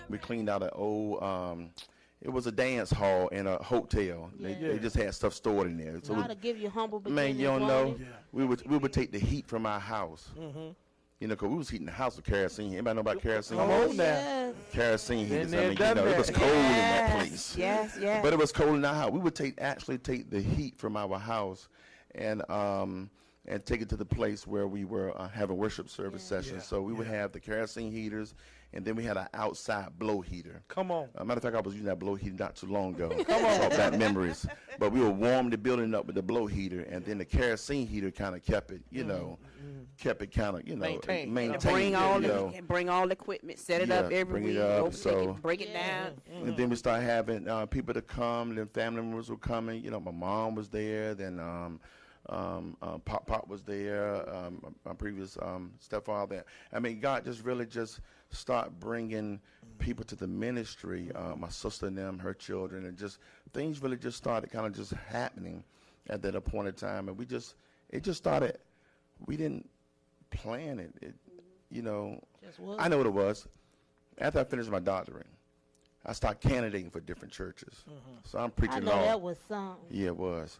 we cleaned out an old. It was a dance hall in a hotel. They just had stuff stored in there. So how to give you humble beginnings. man, you don't know. We would take the heat from our house. You know, because we was heating the house with kerosene. Anybody know about kerosene? Yes. Kerosene heaters. I Been mean, there, you know, done it was that. cold in that place. Yes, yes. But it was cold in our house. We would actually take the heat from our house and take it to the place where we were having worship service sessions. So we would have the kerosene heaters, and then we had an outside blow heater. Come on. Matter of fact, I was using that blow heater not too long ago. Come on. Brought back memories. But we would warm the building up with the blow heater, and then the kerosene heater kind of kept it, you know, kept it kind of, you know, maintained. Bring all the equipment, set it up every bring week, it up, go so- pick it, break it down. And then we started having people to come, then family members were coming. You know, my mom was there, then Pop was there, my previous stepfather. I mean, God just really just start bringing people to the ministry, my sister and them, her children, and just things really just started kind of just happening at that appointed time. And it just started, we didn't plan it. You know, I know what it was. After I finished my doctorate, I started candidating for different churches. So I'm preaching I know that was something. Yeah, it was.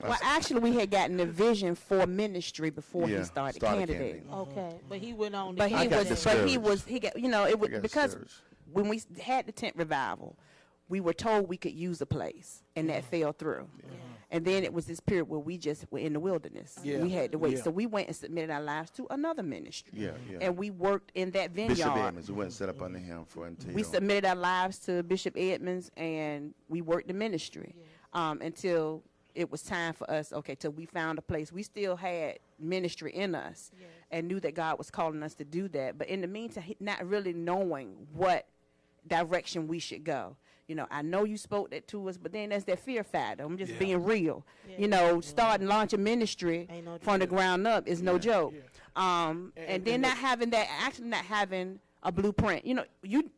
Well, actually, we had gotten a vision for ministry before he started candidating. Okay, but he went on. But he got, you know, it was got because discouraged. when we had the tent revival, we were told we could use a place, and that fell through. And then it was this period where we just were in the wilderness. We had to wait. So we went and submitted our lives to another ministry. And we worked in that vineyard. Bishop Edmonds, we went and set up under him for until. We submitted our lives to Bishop Edmonds, and we worked the ministry until it was time for us, till we found a place. We still had ministry in us and knew that God was calling us to do that. But in the meantime, not really knowing what direction we should go. You know, I know you spoke that to us, but then there's that fear factor. I'm just being real. You know, starting, launching ministry from the ground up is no joke. And then not having a blueprint. You know, you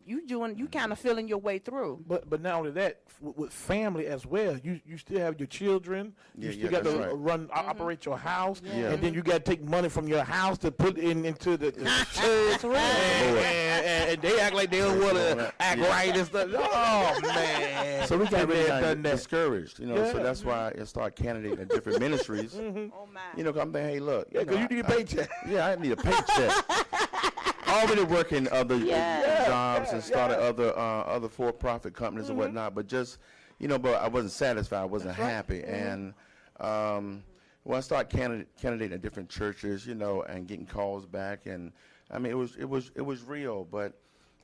kind of feeling your way through. But not only that, with family as well. You still have your children. You still got to operate your house, and then you got to take money from your house to put into the church. And they act like they don't want to act right and stuff. Oh man! So we got really discouraged, you know. So that's why I started candidating in different ministries. Oh my! You know, I'm thinking, hey, look, because you need a paycheck. I need a paycheck. Already working other jobs and started other for-profit companies and whatnot, but just, you know, but I wasn't satisfied. I wasn't happy. And when I started candidating at different churches, you know, and getting calls back, and I mean, it was real. But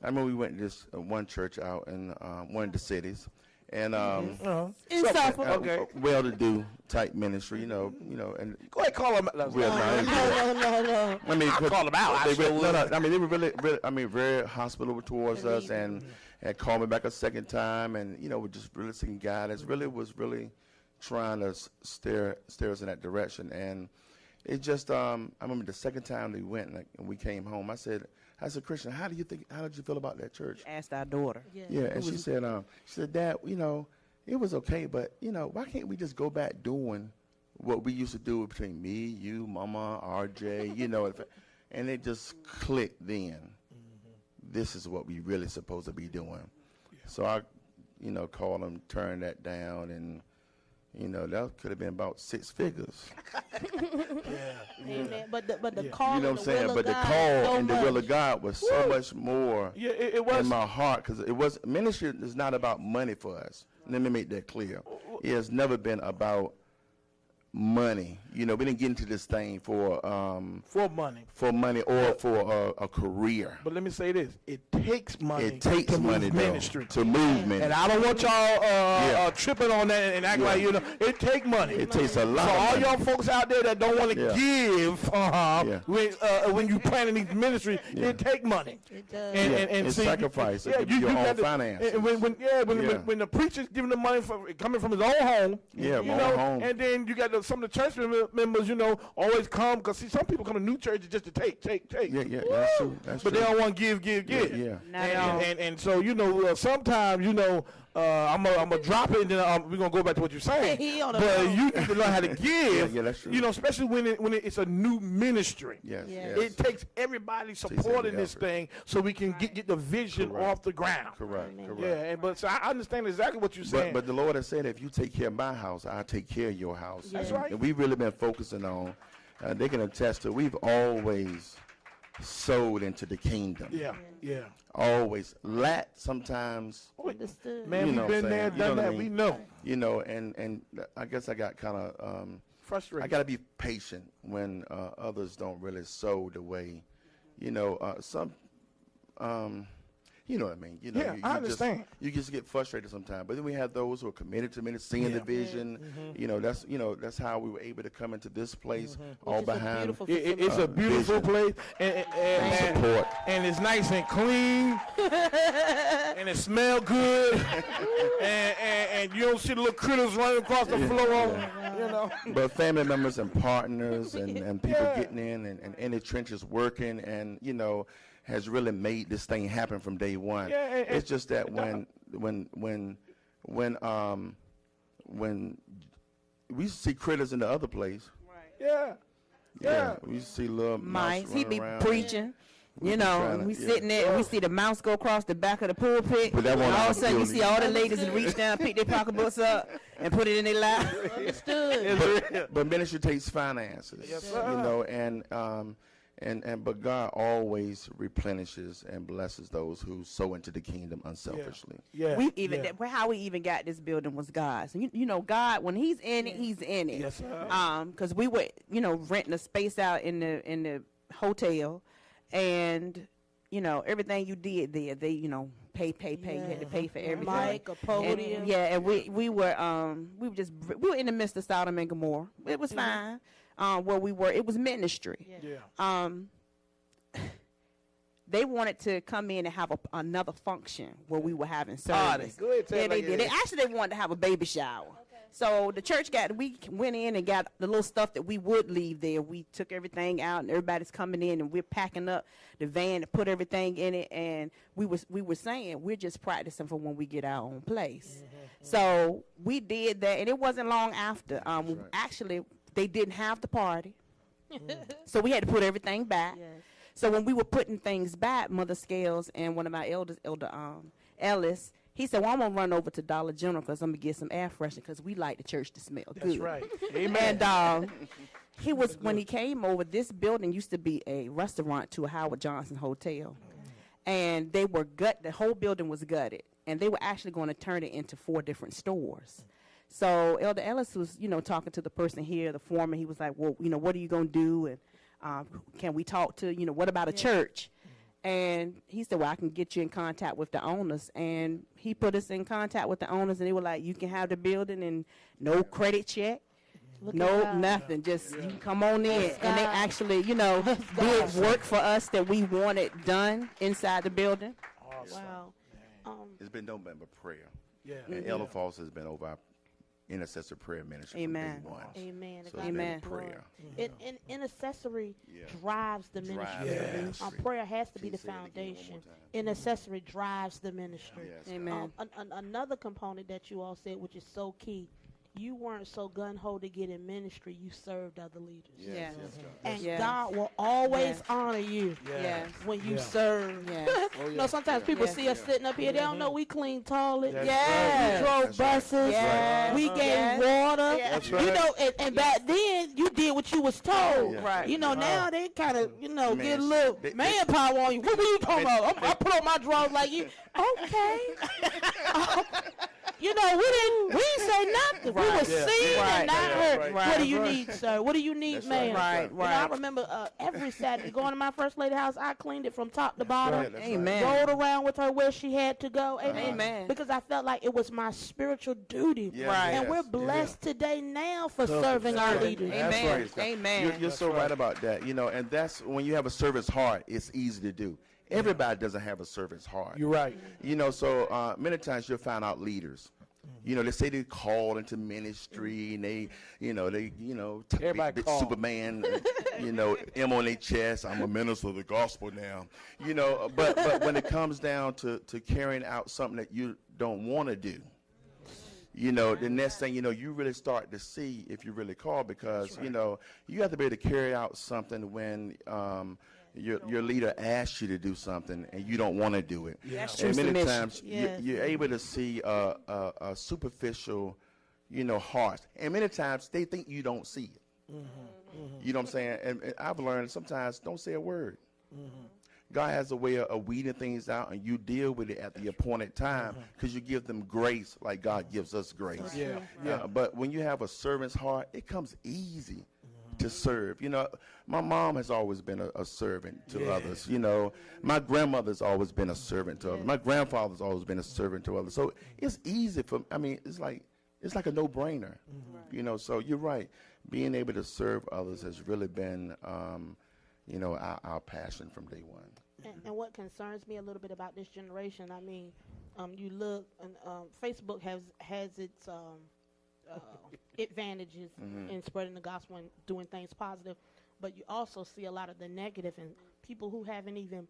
I remember we went to this one church out in one of the cities, and in Suffolk, well-to-do type ministry, you know, and go ahead, call them. no. I mean, call them out. I mean, they were really, very hospitable towards us, and had called me back a second time, and you know, were just really seeking guidance. Really was really trying to steer us in that direction, and it just. I remember the second time they went, and we came home. I said, Christian, how did you feel about that church? Asked our daughter. Yeah, and she said, Dad, you know, it was okay, but you know, why can't we just go back doing what we used to do between me, you, Mama, RJ, you know, and it just clicked then. This is what we really supposed to be doing. So I, you know, called them, turned that down, and you know, that could have been about 6 figures. Amen. But the call, you know what I'm saying? But the call and the will of God was so much more it was in my heart, because ministry is not about money for us. Let me make that clear. It has never been about money. You know, we didn't get into this thing for money or for a career. But let me say this: it takes money. It takes money to move ministry. And I don't want y'all tripping on that and act like, you know, it takes money. It takes a lot. So of all money. y'all folks out there that don't want to give when you planning these ministries, it take money. It does. And it's see, sacrifice. you your own got finances. When the preacher's giving the money coming from his own home, my you own know, home. and then you got some of the church members, you know, always come, because see, some people come to new churches just to take. Yeah, that's true. But they don't want to give. Yeah. And so, you know, sometimes, you know, I'm gonna drop it, and then we're gonna go back to what you're saying. He on the But phone. you need to learn how to give. Yeah, that's true. You know, especially when it's a new ministry. Yes, Yes. yes. It takes everybody every supporting this effort. thing so we can get the vision Correct. off the ground. Correct, Amen. correct. Yeah, but so I understand exactly what you're saying. But the Lord has said, if you take care of my house, I'll take care of your house. That's right. And we've really been focusing on, they can attest to, we've always sowed into the kingdom. yeah. Always. Lack sometimes, Understood. Man, You we've know been what I'm there, saying? You done know what I that. We mean? know. you know, and I guess I got kind of, Frustrated. I got to be patient when others don't really sow the way, you know, you know what I mean? You know, Yeah, I understand. You just get frustrated sometimes. But then we have those who are committed to ministry, seeing the vision. You know, that's how we were able to come into this place, all Which is a behind beautiful It's a beautiful place, and support. and it's nice and clean, and it smells good, and you don't see the little critters running across the floor. You know. But family members and partners and people getting in the trenches working, and you know, has really made this thing happen from day one. Yeah, it's just that when we see critters in the other place. Yeah. We see little Mice. mouse He be running around. preaching. You be know, trying to- we yeah. sitting there and we see the mouse go across the back of the pulpit. But that And won't all of a sudden you kill see you. all the ladies that reach down, pick their pocketbooks up, and put it in their lap. Understood. But ministry takes finances. Yes, sir. You know, but God always replenishes and blesses those who sow into the kingdom unselfishly. Yeah. We even yeah. how we even got this building was God. So you know, God, when He's in it, He's in it. Yes, sir. Because we were renting a space out in the hotel, and everything you did there, they pay. You had to pay for everything. Mic, a podium. And we were in the midst of Sodom and Gomorrah. It was fine. Where we were, it was ministry. Yeah. They wanted to come in and have another function where we were having Party. service. Go ahead, tell Yeah, it they like did. it is. They wanted to have a baby shower. So the church we went in and got the little stuff that we would leave there. We took everything out, and everybody's coming in, and we're packing up the van to put everything in it. And we were saying we're just practicing for when we get our own place. So we did that, and it wasn't long after. right. Actually, they didn't have the party, so we had to put everything back. Yes. So when we were putting things back, Mother Scales and one of my elders, Elder Ellis, he said, "Well, I'm gonna run over to Dollar General because I'm gonna get some air freshener because we like the church to smell That's good." right. Amen. And when he came over, this building used to be a restaurant to a Howard Johnson hotel, and they were the whole building was gutted, and they were actually going to turn it into 4 different stores. So Elder Ellis was, talking to the person here, the foreman. He was like, "Well, what are you going to do? And can we talk to, what about a church?" And he said, "Well, I can get you in contact with the owners." And he put us in contact with the owners, and they were like, "You can have the building and no credit check, Look no at God. nothing. Just you can come on in." That's And they God. actually, did work for us that we wanted done inside the building. Awesome. Wow. It's been no but prayer. Yeah. And Elder Foss has been over our intercessor prayer ministry Amen. from day one. Amen. So God it's Amen. been glory. prayer. Intercessory Yeah. drives the Drives ministry. the ministry. Prayer has to be Can the you say it again one foundation. more time? Intercessory drives the ministry. Yes. Amen. Another component that you all said, which is so key, you weren't so gun-ho to get in ministry, you served other leaders. Yes, Yes. yes, God. And Yes. God will always Yes. honor you Yes. when you Yeah. serve. Yes. You know, sometimes people Yes. see us sitting up here, they don't know we cleaned toilets. That's Yes. We drove That's right. buses. Yes. We gave Yes. water. That's You right. know, and back then you did what you was told. Yeah. Right. You know, now they kind of, Man, get a little they- manpower on you. What were you talking about? I put on my drawers like you. Okay. We didn't say nothing. We Right. were Yeah. seen Right. and not Yeah, heard. right. What do you Right. need, sir? What do you need, That's ma'am? right. Right. You know, I remember every Saturday going to my first lady house, I cleaned it from top to bottom. right, that's right. Amen. Rode around with her where she had to go. Amen. Amen. Because I felt like it was my spiritual duty. Yeah, Right. And yes, we're yeah. blessed today now for So- serving That's our right. leaders. That's Amen. right, Scott. Amen. You're so right. right about that, and that's when you have a service heart, it's easy to do. Everybody doesn't have a service heart. You're right. So many times you'll find out leaders You know, they say they're called into ministry, and they Everybody big called. Superman, M on their chest. I'm a minister of the gospel now. But when it comes down to carrying out something that you don't want to do, the next thing you really start to see if you really call, because you have to be able to carry out something when your leader asks you to do something and you don't want to do it. Yeah. And many Submission. times you're able to see a superficial, heart, and many times they think you don't see it. You know what I'm saying? And I've learned sometimes don't say a word. God has a way of weeding things out, and you deal with it at the appointed time, because you give them grace like God gives us grace. But when you have a servant's heart, it comes easy to serve. My mom has always been a servant to others. My grandmother's always been a servant to others. My grandfather's always been a servant to others. So it's easy it's like a no-brainer. So you're right. Being able to serve others has really been our passion from day one. And what concerns me a little bit about this generation, you look, and Facebook has its advantages in spreading the gospel and doing things positive, but you also see a lot of the negative, and people who haven't even,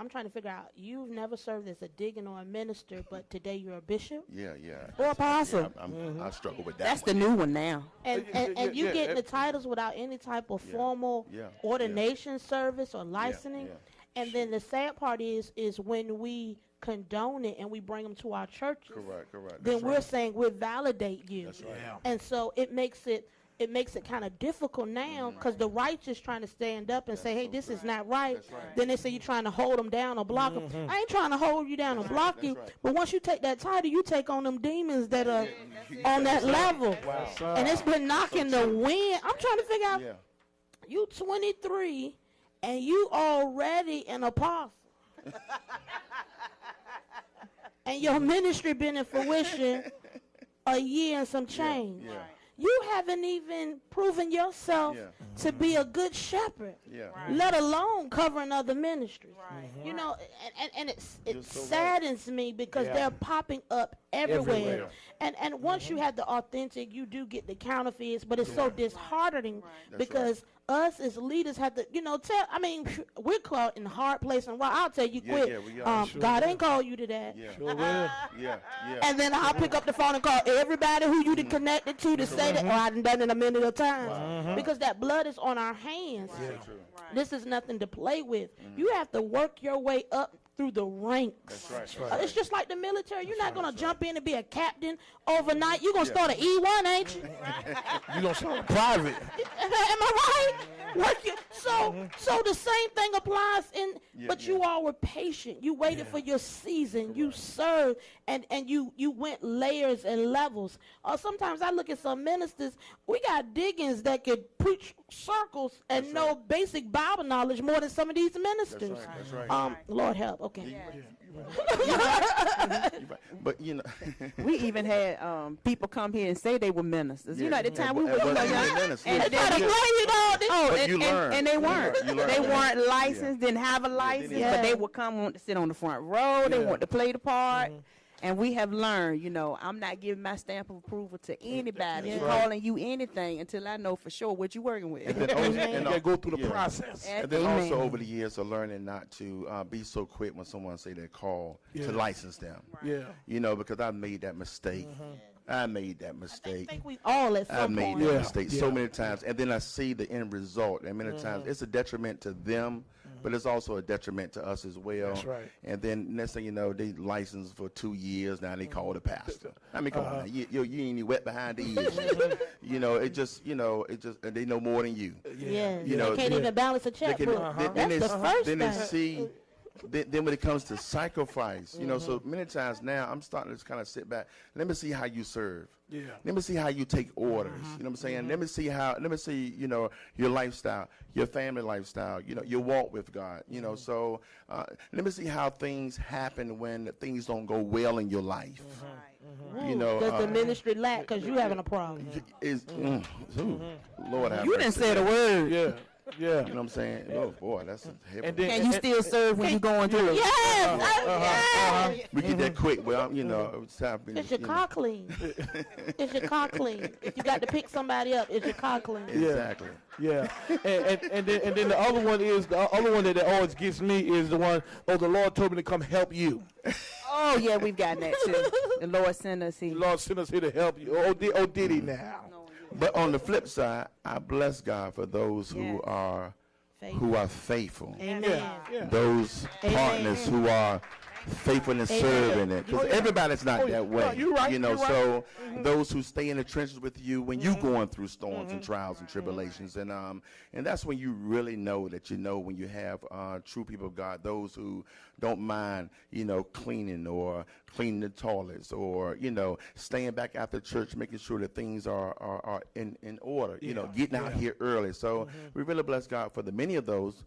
I'm trying to figure out, you've never served as a deacon or a minister, but today you're a bishop? Yeah. Or apostle. I struggle with that. That's the new one now. And you get the titles without any type of formal ordination service or licensing. And then the sad part is when we condone it and we bring them to our churches. Correct. Then we're saying we'll validate you. That's right. And so it makes it kind of difficult now, because the righteous trying to stand up and say, hey, this is not right. Then they say you're trying to hold them down or block them. I ain't trying to hold you down or block you, but once you take that title, you take on them demons that are on that level. Wow. And it's been knocking the wind. I'm trying to figure out, you 23 and you already an apostle. And your ministry been in fruition a year and some change. You haven't even proven yourself to be a good shepherd, let alone covering other ministries. And it saddens me, because they're popping up everywhere. And once you have the authentic, you do get the counterfeits, but it's so disheartening, because us as leaders have to, we're caught in the hard place, and I'll tell you quick, God ain't called you to that. And then I'll pick up the phone and call everybody who you done connected to say that, I done done it a minute of times, because that blood is on our hands. This is nothing to play with. You have to work your way up through the ranks. That's right. It's just like the military. You're not going to jump in and be a captain overnight. You're going to start an E1, ain't you? You're going to start private. Am I right? So the same thing applies but you all were patient. You waited for your season. You served, and you went layers and levels. Sometimes I look at some ministers, we got diggins that could preach circles and know basic Bible knowledge more than some of these ministers. That's right. Lord help. Okay. But we even had people come here and say they were ministers. At the time we were young, and they weren't. They weren't licensed, didn't have a license, but they would come, want to sit on the front row. They want to play the part. And we have learned, I'm not giving my stamp of approval to anybody, calling you anything until I know for sure what you're working with. And you got to go through the process. And then also over the years of learning not to be so quick when someone say they're called to license them. Because I made that mistake. I made that mistake. I think we all at some point. I made that mistake so many times. And then I see the end result. And many times it's a detriment to them, but it's also a detriment to us as well. That's right. And then next thing you know, they licensed for 2 years. Now they call the pastor. I mean, come on, now. You ain't even wet behind the ears. And they know more than you. They can't even balance a checkbook. That's the first thing. Then when it comes to sacrifice, so many times now I'm starting to kind of sit back. Let me see how you serve. Let me see how you take orders. You know what I'm saying? Let me see, your lifestyle, your family lifestyle, your walk with God, so let me see how things happen when things don't go well in your life. Does the ministry lack because you having a problem? Lord have You mercy. didn't say the word. Yeah. You know what I'm saying? Oh, boy, that's a heavy. And then- Can you still serve when you're going through? Yes. Yes. We get that quick. Well, you know, it's time. Is your car clean? Is your car clean? If you got to pick somebody up, is your car clean? Exactly. Yeah, and then the other one is the other one that always gets me is the one. Oh, the Lord told me to come help you. Oh yeah, we've gotten that too. The Lord sent us here. The Lord sent us here to help you. Oh, did He now? But on the flip side, I bless God for those who are faithful. Amen. Yeah. Those partners who are faithful in serving it. Because everybody's not that way. No, you're right. You know, you're right. so those who stay in the trenches with you when you going through storms and trials and tribulations. And that's when you really know that you know when you have true people of God, those who don't mind, you know, cleaning the toilets or, you know, staying back after church, making sure that things are in order, you know, getting out here early. So we really bless God for the many of those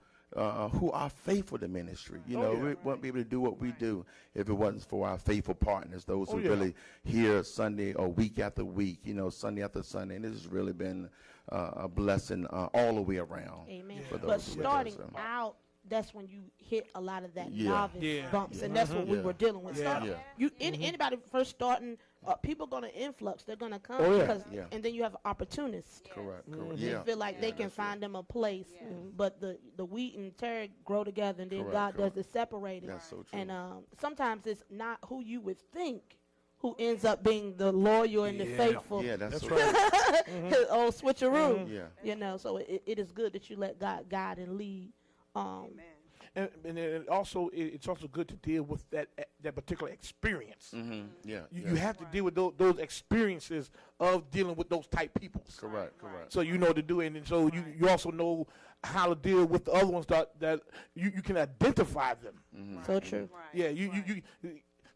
who are faithful to ministry. You know, we wouldn't be able to do what we do if it wasn't for our faithful partners, those who really here Sunday or week after week, you know, Sunday after Sunday. And this has really been a blessing all the way around. Amen. For those But who starting do, so. out, that's when you hit a lot of that Yeah. novice Yeah. bumps, and that's what we were dealing with. Yeah. Starting- Yeah. You anybody first starting, people gonna influx. They're gonna come Oh, yeah. because, Yeah. and then you have opportunists. Correct. They Yeah. feel like they can that's find them a place, but the wheat and tare grow together, and then Correct, God correct. does the separating. That's so true. And sometimes it's not who you would think who ends up being the loyal and the faithful. Yeah, that's so right. Old switcheroo. Yeah. You know, so it is good that you let God guide and lead. And then also, it's also good to deal with that particular experience. Yeah. You have to deal with those experiences of dealing with those type peoples. Correct. So you know what to do, and so you also know how to deal with the other ones that you can identify them. So true. Yeah, you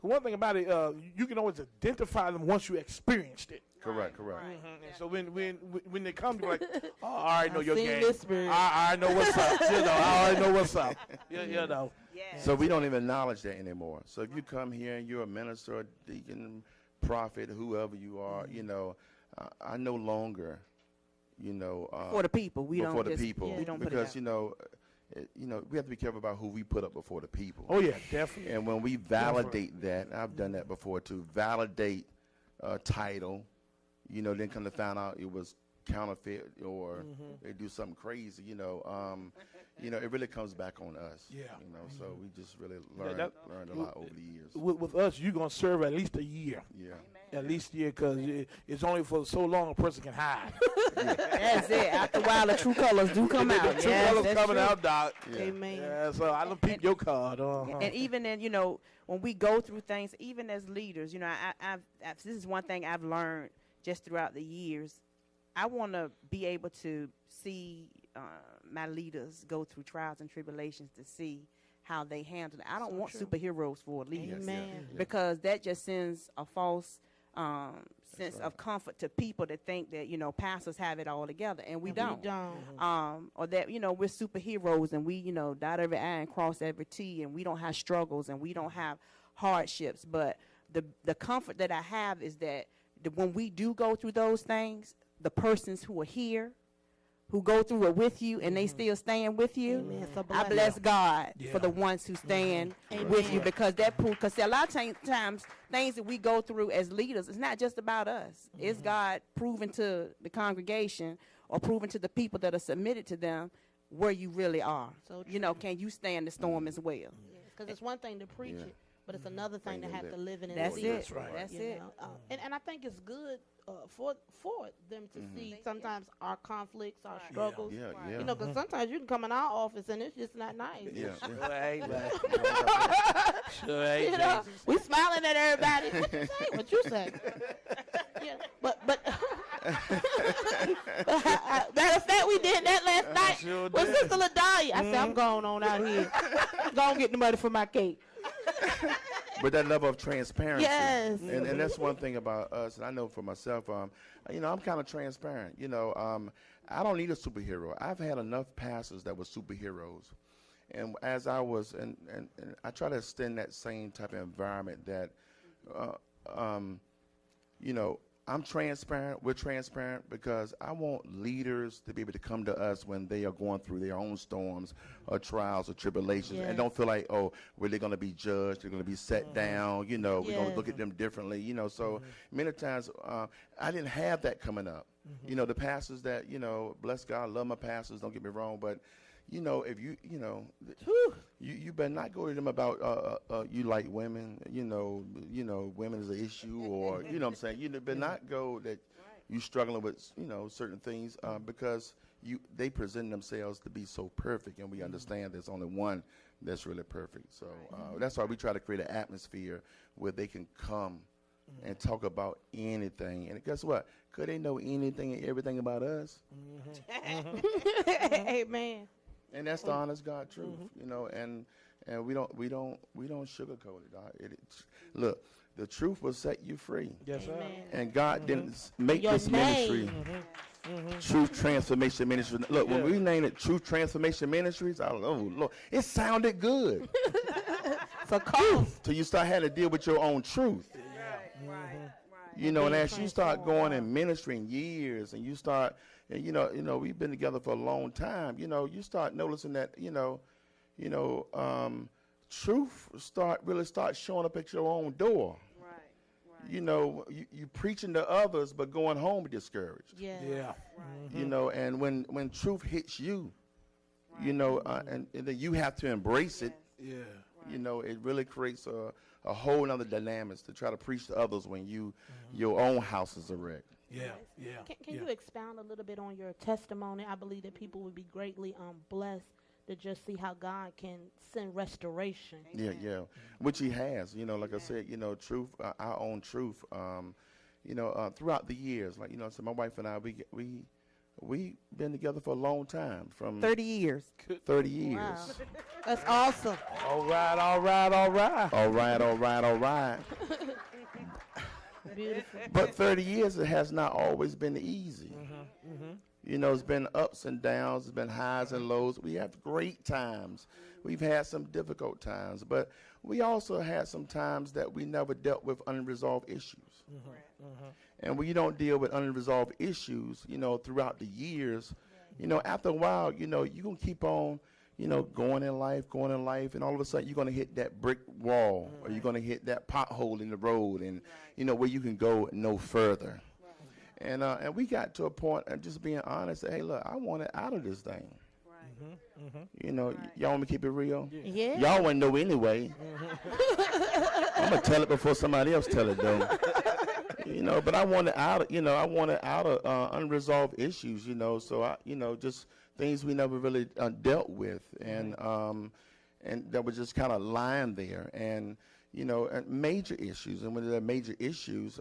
one thing about it, you can always identify them once you experienced it. Correct. And so when they come, you're like, oh, I already know your seen game. this spirit. I know what's up. You know, I already know what's up. You know. So we don't even acknowledge that anymore. So if you come here and you're a minister, a deacon, prophet, whoever you are, you know, I no longer, you know, For the people, we before don't the just, people, we don't put it because out. you know, we have to be careful about who we put up before the people. Oh yeah, definitely. And when we validate that, I've done that before too. Validate a title, you know, then come to find out it was counterfeit or they do something crazy. You know, it really comes back on us. Yeah. You know, so we just really learned a lot over the years. With us, you're gonna serve at least a year. Yeah. At least a year, because it's only for so long a person can hide. That's it. After a while, the true colors do come out. The true Yes, colors that's coming true. out, Doc. Amen. Yeah, so I don't peep your card. And even then, you know, when we go through things, even as leaders, you know, I've this is one thing I've learned just throughout the years. I want to be able to see my leaders go through trials and tribulations to see how they handle it. I don't want superheroes for leaders. Amen. Because that just sends a false sense of comfort to people that think that, you know, pastors have it all together, and we don't. Or that, you know, we're superheroes and we, you know, dot every I and cross every T, and we don't have struggles and we don't have hardships. But the comfort that I have is that when we do go through those things, the persons who are here, who go through it with you, and they still stand with you. Amen. It's a I blessing. bless God Yeah. for the ones who stand with you, because that proves. Because a lot of times, things that we go through as leaders, it's not just about us. It's God proving to the congregation or proving to the people that are submitted to them where you really are. So You know, can you stand the storm as well? Because it's one thing to preach Yeah. it, but it's another thing to have to live it and That's see it. That's right. That's you it. know? And I think it's good for them to see sometimes our conflicts, our struggles. Yeah. You know, because sometimes you can come in our office and it's just not nice. Yeah. You know, we smiling at everybody. What you say? What you say? Yeah, but matter of fact, we did that last night Sure with did. Sister LaDahlia. I said, I'm going on out here. Go and get the money for my cake. But that level of transparency. Yes. And that's one thing about us, and I know for myself, you know, I'm kind of transparent. You know, I don't need a superhero. I've had enough pastors that were superheroes. And as I was, and I try to extend that same type of environment that, you know, I'm transparent. We're transparent because I want leaders to be able to come to us when they are going through their own storms or trials or tribulations, and don't feel like, oh, well, they're going to be judged, they're going to be set down, we're going to look at them differently, So many times I didn't have that coming up. The pastors that, bless God, love my pastors, don't get me wrong, but if you better not go to them about you like women, women is an issue, or what I'm saying. You better not go that you struggling with certain things because they present themselves to be so perfect, and we understand there's only one that's really perfect. So that's why we try to create an atmosphere where they can come and talk about anything. And guess what? Could they know anything and everything about us? Amen. And that's the honest God truth, and we don't sugarcoat it. Look, the truth will set you free. Yes, sir. And God didn't make this ministry Truth Transformation Ministries. Look, when we named it Truth Transformation Ministries, I don't know, Lord, it sounded good. For cause. Till you start having to deal with your own truth. And as you start going and ministering years, and you start, and we've been together for a long time. You start noticing that, truth start showing up at your own door. You preaching to others, but going home discouraged. Yeah. And when truth hits you, and then you have to embrace it. Yeah. It really creates a whole nother dynamics to try to preach to others when your own house is a wreck. Yeah. Can you expound a little bit on your testimony? I believe that people would be greatly blessed to just see how God can send restoration. Yeah, which He has. Like I said, truth, our own truth. Throughout the years, so my wife and I, we been together for a long time, from 30 years. 30 years. Wow. That's awesome. All right. All right. Beautiful. But 30 years, it has not always been easy. It's been ups and downs, it's been highs and lows. We have great times. We've had some difficult times, but we also had some times that we never dealt with unresolved issues. And when you don't deal with unresolved issues, throughout the years, after a while, you're going to keep on, going in life, and all of a sudden you're going to hit that brick wall, or you're going to hit that pothole in the road, and, where you can go no further. And we got to a point of just being honest, hey, look, I want it out of this thing. Y'all want me to keep it real? Yeah. Y'all wouldn't know anyway. I'm going to tell it before somebody else tell it, though. But I want it out of, unresolved issues, so I, just things we never really dealt with, and that was just kind of lying there, and, and major issues. And when there are major issues,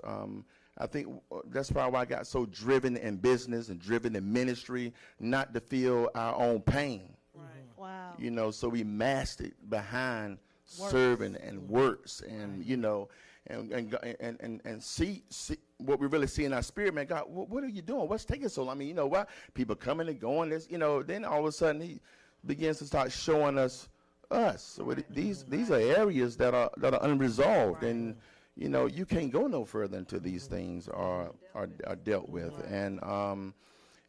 I think that's probably why I got so driven in business and driven in ministry, not to feel our own pain. Wow. So we masked it behind serving and works, and and see what we really see in our spirit, man. God, what are you doing? What's taking so long? I mean, why people coming and going? This, then all of a sudden He begins to start showing us. So these are areas that are unresolved, and you can't go no further until these things are dealt with. And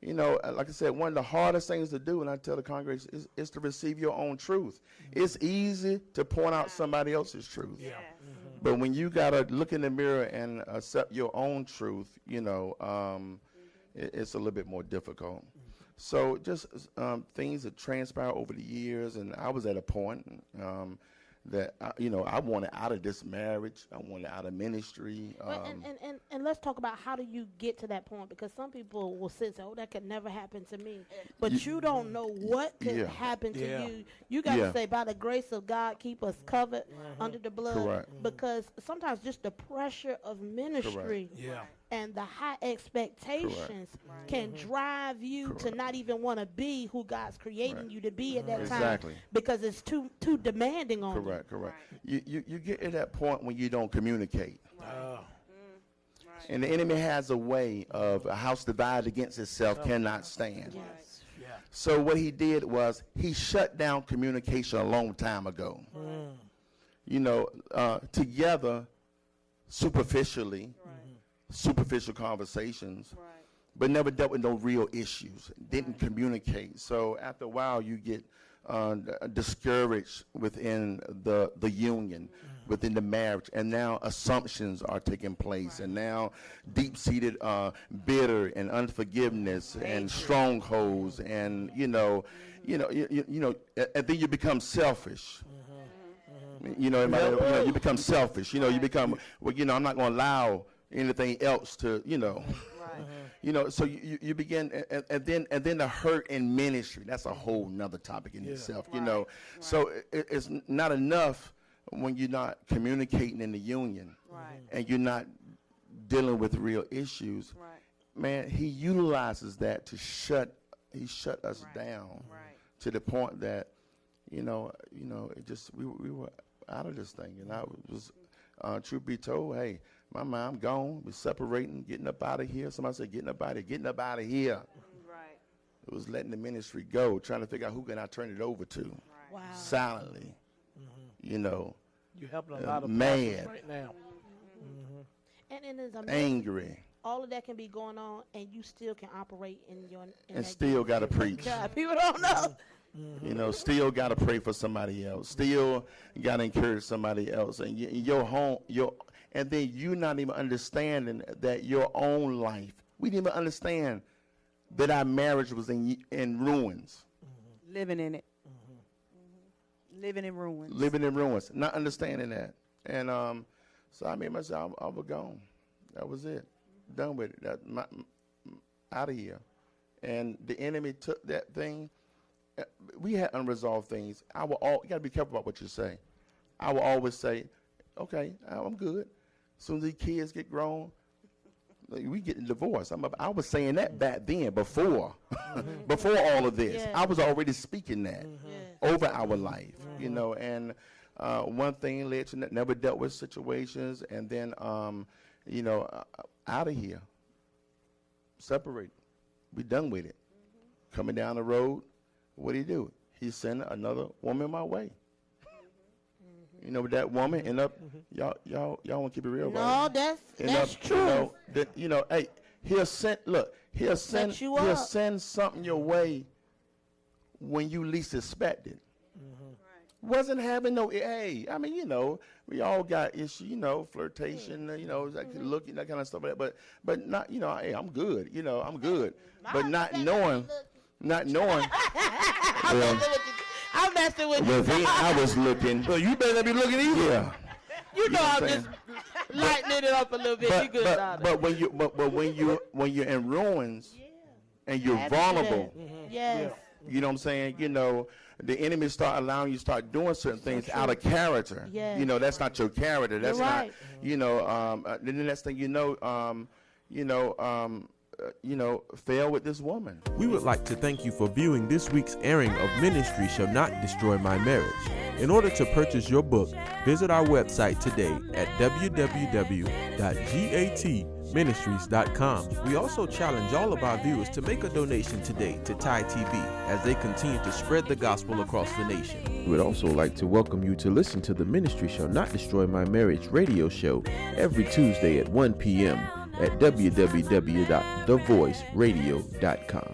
like I said, one of the hardest things to do, and I tell the congregation, is to receive your own truth. It's easy to point out somebody else's truth. Yeah. But when you got to look in the mirror and accept your own truth, it's a little bit more difficult. So just things that transpire over the years, and I was at a point that, I wanted out of this marriage. I wanted out of ministry. And let's talk about how do you get to that point, because some people will sit and say, oh, that could never happen to me. But you don't know what could happen to you. You got to say, by the grace of God, keep us covered under the blood. Correct. Because sometimes just the pressure of ministry and the high expectations can drive you to not even want to be who God's creating you to be at that time, because it's too demanding on you. Correct. You get to that point when you don't communicate. And the enemy has a way of a house divided against itself cannot stand. So what he did was he shut down communication a long time ago. Together, superficially, superficial conversations, but never dealt with no real issues, didn't communicate. So after a while, you get discouraged within the union, within the marriage, and now assumptions are taking place, and now deep-seated bitter and unforgiveness and strongholds, and and then you become selfish. You become selfish. You become, I'm not going to allow anything else to, so you begin, and then the hurt in ministry. That's a whole nother topic in itself, So it's not enough when you're not communicating in the union, and you're not dealing with real issues. Man, he utilizes that to shut us down to the point that, it just, we were out of this thing. And I was, truth be told, hey, Mama, I'm gone. We're separating, getting up out of here. Somebody said, getting up out of here. Right. It was letting the ministry go, trying to figure out who can I turn it over to. Wow. Silently. You're helping a lot of mad pastors right now. And it's amazing. Angry. All of that can be going on, and you still can operate in your. And still got to preach. God, people don't know. Still got to pray for somebody else. Still got to encourage somebody else. And your home, and then you not even understanding that your own life. We didn't even understand that our marriage was in ruins. Living in it. Living in ruins. Living in ruins. Not understanding that. And so I made myself, I was gone. That was it. Done with it. Out of here. And the enemy took that thing. We had unresolved things. You got to be careful about what you say. I will always say, okay, I'm good. As soon as the kids get grown, we get divorced. I was saying that back then, before all of this. I was already speaking that over our life, and one thing led to never dealt with situations, and then, out of here, separate. We done with it. Coming down the road, what did he do? He sent another woman my way. That woman end up, y'all want to keep it real, right? No, that's true. Hey, he'll send something your way when you least expect it. Wasn't having no, hey, we all got issues, flirtation, looking, that kind of stuff like that, but not, hey, I'm good, I'm good. But not knowing. I'm messing with you. I was looking. So you better be looking either. Yeah. I'm just lightening it up a little bit. You good, but when you're in ruins and you're vulnerable, yes. you know what I'm saying? The enemy start allowing you to start doing certain things out of character. Yes. That's not your character. That's You're right. not. Then the next thing fail with this woman. We would like to thank you for viewing this week's airing of Ministry Shall Not Destroy My Marriage. In order to purchase your book, visit our website today at www.gatministries.com. We also challenge all of our viewers to make a donation today to Thai TV as they continue to spread the gospel across the nation. We would also like to welcome you to listen to the Ministry Shall Not Destroy My Marriage radio show every Tuesday at 1 p.m. at www.thevoiceradio.com.